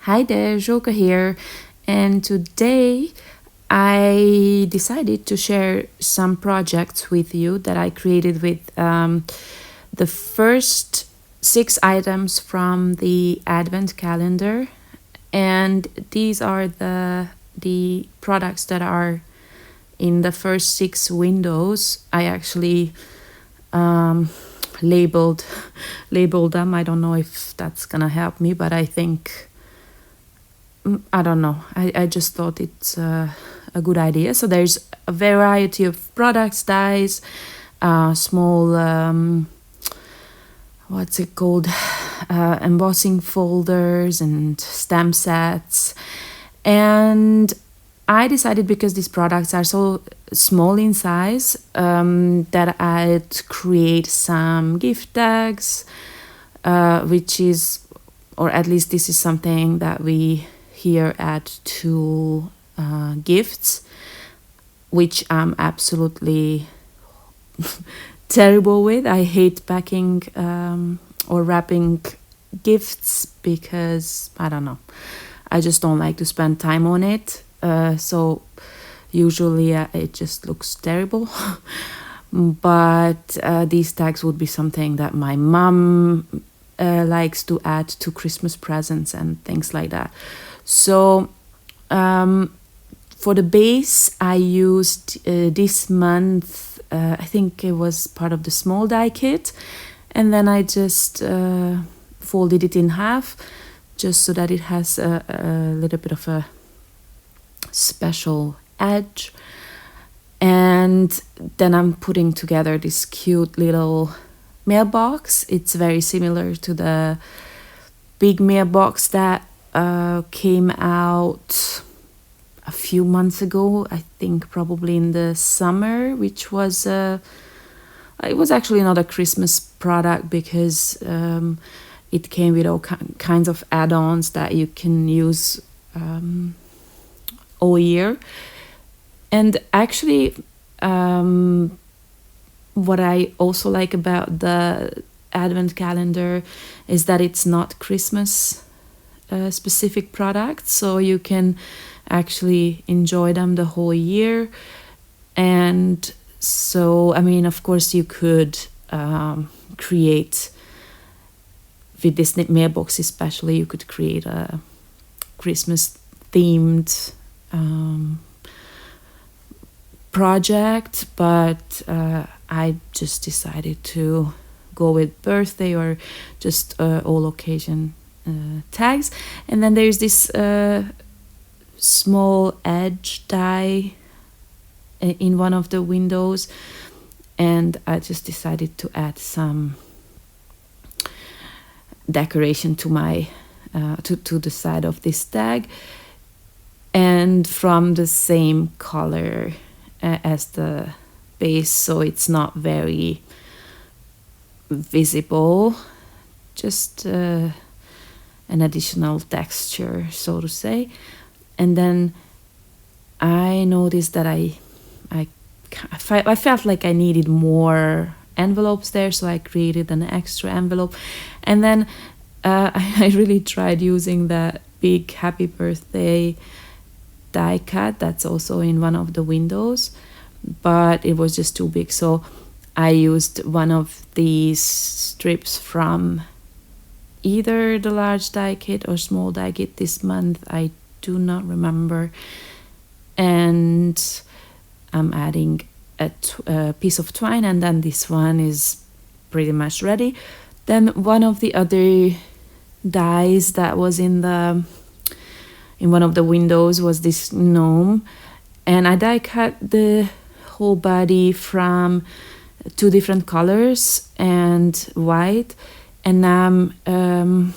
Hi there, Joka here, and today I decided to share some projects with you that I created with the first 6 items from the Advent calendar, and these are the products that are in the first 6 windows. I actually labeled them. I don't know if that's gonna help me, but I think. I don't know. I just thought it's a good idea. So there's a variety of products, dyes, small, what's it called? Embossing folders and stamp sets. And I decided, because these products are so small in size, that I'd create some gift tags, which is, or at least this is something that we here add to gifts, which I'm absolutely terrible with. I hate packing or wrapping gifts because I don't know. I just don't like to spend time on it. So usually it just looks terrible. But these tags would be something that my mom likes to add to Christmas presents and things like that. So for the base, I used this month, I think it was part of the small die kit, and then I just folded it in half just so that it has a little bit of a special edge. And then I'm putting together this cute little mailbox. It's very similar to the big mailbox that came out a few months ago, I think probably in the summer, which was it was actually not a Christmas product because it came with all kinds of add-ons that you can use all year. And actually what I also like about the Advent calendar is that it's not Christmas specific products, so you can actually enjoy them the whole year. And so, I mean, of course you could create, with this mailbox especially, you could create a Christmas themed project, but I just decided to go with birthday or just all occasion tags. And then there's this small edge die in one of the windows, and I just decided to add some decoration to my to the side of this tag, and from the same color as the base, so it's not very visible, just an additional texture, so to say. And then I noticed that I felt like I needed more envelopes there, so I created an extra envelope. And then I really tried using that big happy birthday die cut that's also in one of the windows, but it was just too big, so I used one of these strips from either the large die kit or small die kit this month. I do not remember. And I'm adding a piece of twine, and then this one is pretty much ready. Then one of the other dies that was in one of the windows was this gnome, and I die cut the whole body from 2 different colors and white, and now I'm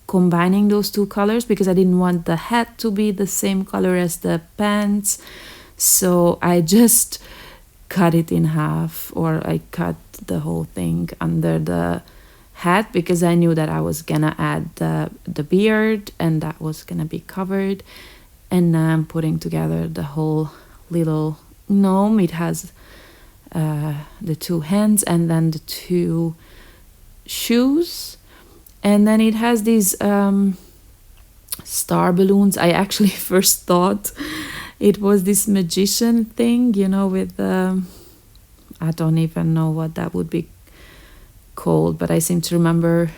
combining those 2 colors because I didn't want the hat to be the same color as the pants, so I just cut it in half, or I cut the whole thing under the hat because I knew that I was gonna add the beard and that was gonna be covered. And now I'm putting together the whole little gnome. It has the 2 hands and then the 2 shoes, and then it has these star balloons. I actually first thought it was this magician thing, with I don't even know what that would be called, but I seem to remember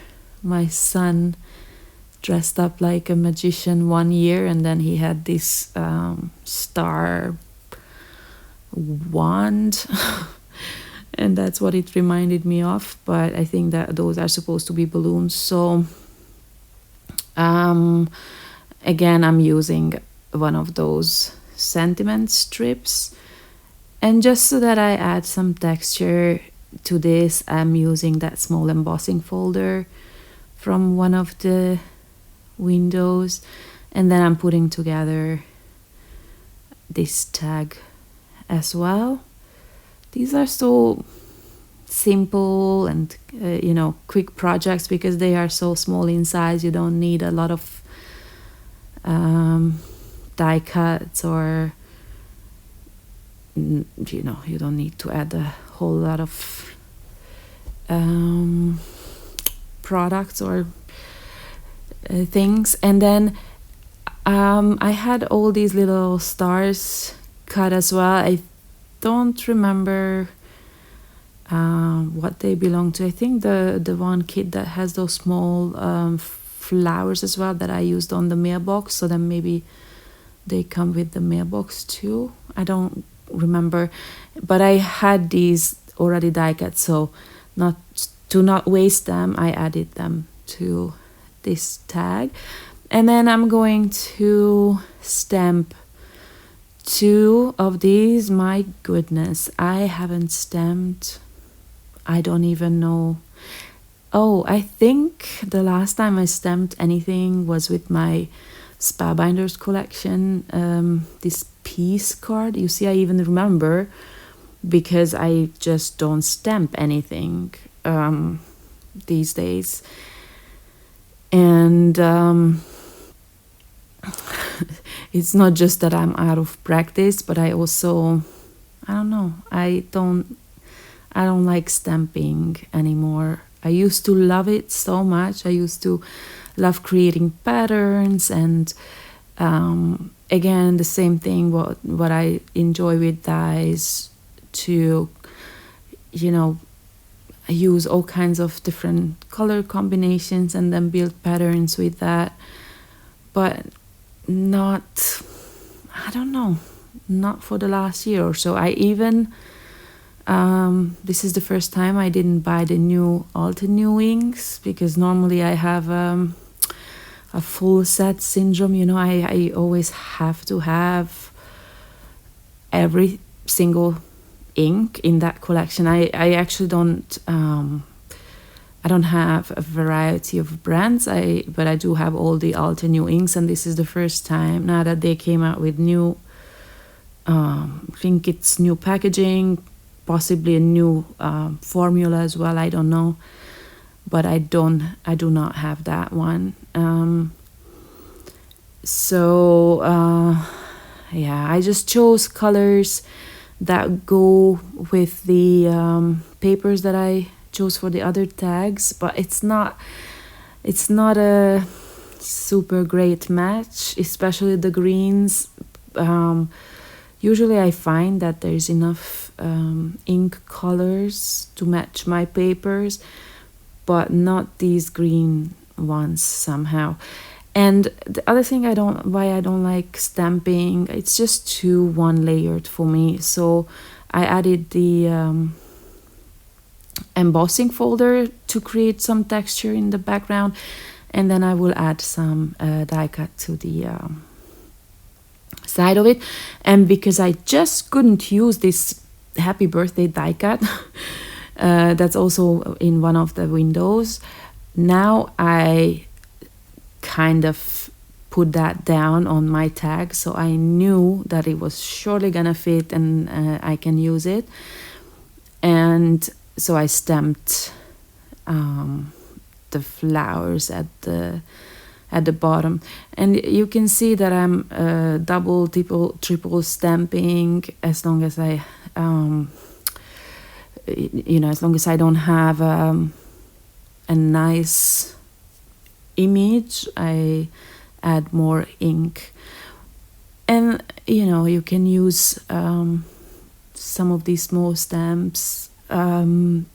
my son dressed up like a magician one year, and then he had this star wand. And that's what it reminded me of, but I think that those are supposed to be balloons. So again, I'm using one of those sentiment strips, and just so that I add some texture to this, I'm using that small embossing folder from one of the windows, and then I'm putting together this tag as well. These are so simple and quick projects because they are so small in size. You don't need a lot of die cuts, or you don't need to add a whole lot of products or things. And then I had all these little stars cut as well. I don't remember what they belong to. I think the one kit that has those small flowers as well that I used on the mailbox, so then maybe they come with the mailbox too. I don't remember, but I had these already die cut, so not waste them, I added them to this tag. And then I'm going to stamp 2 of these. My goodness, I haven't stamped, I don't even know. Oh, I think the last time I stamped anything was with my Spellbinders collection, this piece card. You see, I even remember because I just don't stamp anything these days. And it's not just that I'm out of practice, but I also, I don't know, I don't like stamping anymore. I used to love it so much. I used to love creating patterns, and again, the same thing what I enjoy with dies, to use all kinds of different color combinations and then build patterns with that. But not, I don't know, not for the last year or so. I even this is the first time I didn't buy the new Alter New inks, because normally I have a full set syndrome. I always have to have every single ink in that collection. I actually don't I don't have a variety of brands, but I do have all the Alter New inks, and this is the first time now that they came out with new I think it's new packaging, possibly a new formula as well, I don't know, but I do not have that one. Yeah, I just chose colors that go with the papers that I chose for the other tags, but it's not a super great match, especially the greens. Usually I find that there's enough ink colors to match my papers, but not these green ones somehow. And the other thing why I don't like stamping, it's just too one-layered for me. So I added the embossing folder to create some texture in the background, and then I will add some die cut to the side of it. And because I just couldn't use this happy birthday die cut that's also in one of the windows, now I kind of put that down on my tag, so I knew that it was surely gonna fit and I can use it. And so I stamped the flowers at the bottom, and you can see that I'm double, triple stamping as long as I as long as I don't have a nice image. I add more ink. And you know, you can use some of these small stamps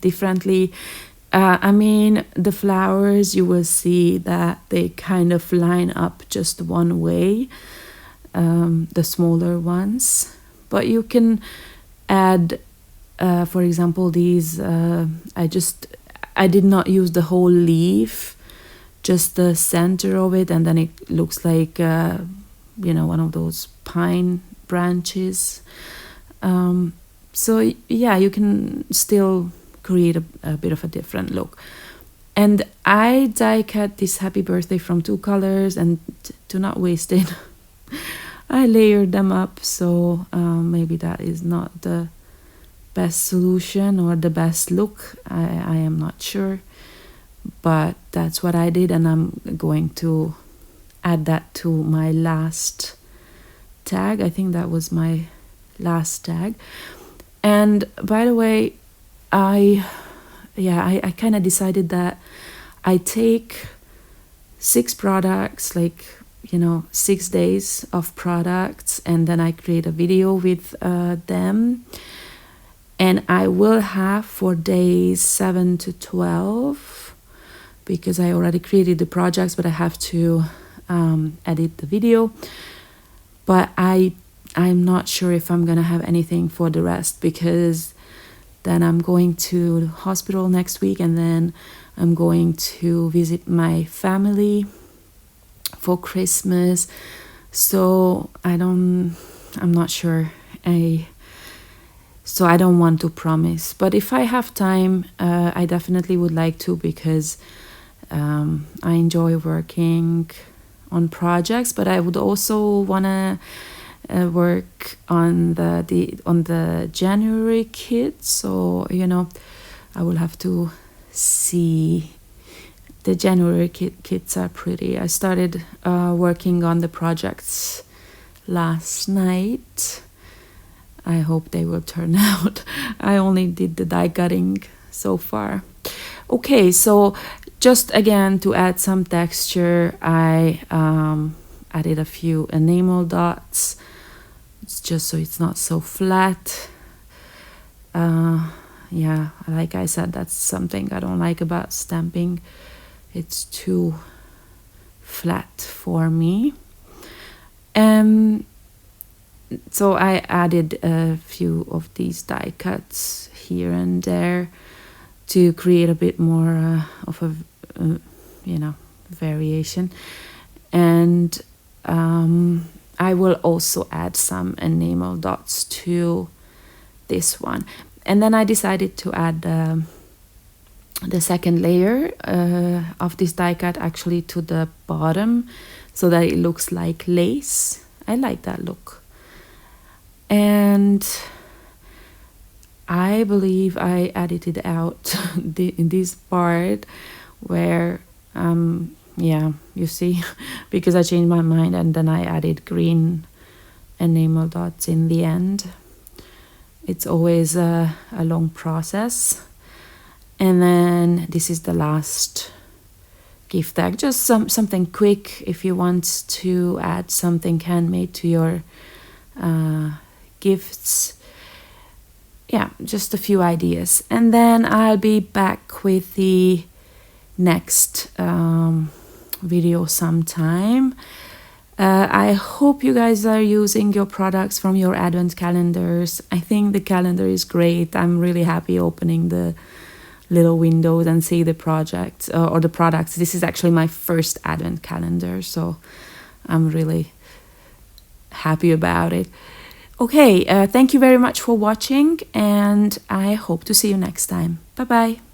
differently. I mean, the flowers, you will see that they kind of line up just one way, the smaller ones. But you can add, for example, these, I did not use the whole leaf, just the center of it, and then it looks like, you know, one of those pine branches. So yeah, you can still create a bit of a different look. And I die cut this happy birthday from 2 colors, and to not waste it, I layered them up. So maybe that is not the best solution or the best look. I am not sure, but that's what I did, and I'm going to add that to my last tag. I think that was my last tag. And by the way, I kind of decided that I take 6 products, like, you know, 6 days of products, and then I create a video with them. And I will have for days 7 to 12, because I already created the projects, but I have to edit the video. But I'm not sure if I'm gonna have anything for the rest, because then I'm going to the hospital next week, and then I'm going to visit my family for Christmas. So I'm not sure. So I don't want to promise. But if I have time, I definitely would like to, because I enjoy working on projects, but I would also wanna work on the January kit. So, you know, I will have to see. The January kits are pretty. I started working on the projects last night. I hope they will turn out. I only did the die cutting so far. Okay, so just again to add some texture, I added a few enamel dots. It's just so it's not so flat. Yeah, like I said, that's something I don't like about stamping. It's too flat for me. So I added a few of these die cuts here and there to create a bit more of a, you know, variation. And I will also add some enamel dots to this one. And then I decided to add the second layer of this die cut actually to the bottom, so that it looks like lace. I like that look. And I believe I edited out in this part where yeah, you see, because I changed my mind, and then I added green enamel dots in the end. It's always a long process. And then this is the last gift tag, just something quick if you want to add something handmade to your gifts. Yeah, just a few ideas. And then I'll be back with the next video sometime. I hope you guys are using your products from your advent calendars. I think the calendar is great. I'm really happy opening the little windows and see the projects or the products. This is actually my first advent calendar, so I'm really happy about it. Okay, thank you very much for watching, and I hope to see you next time. Bye bye.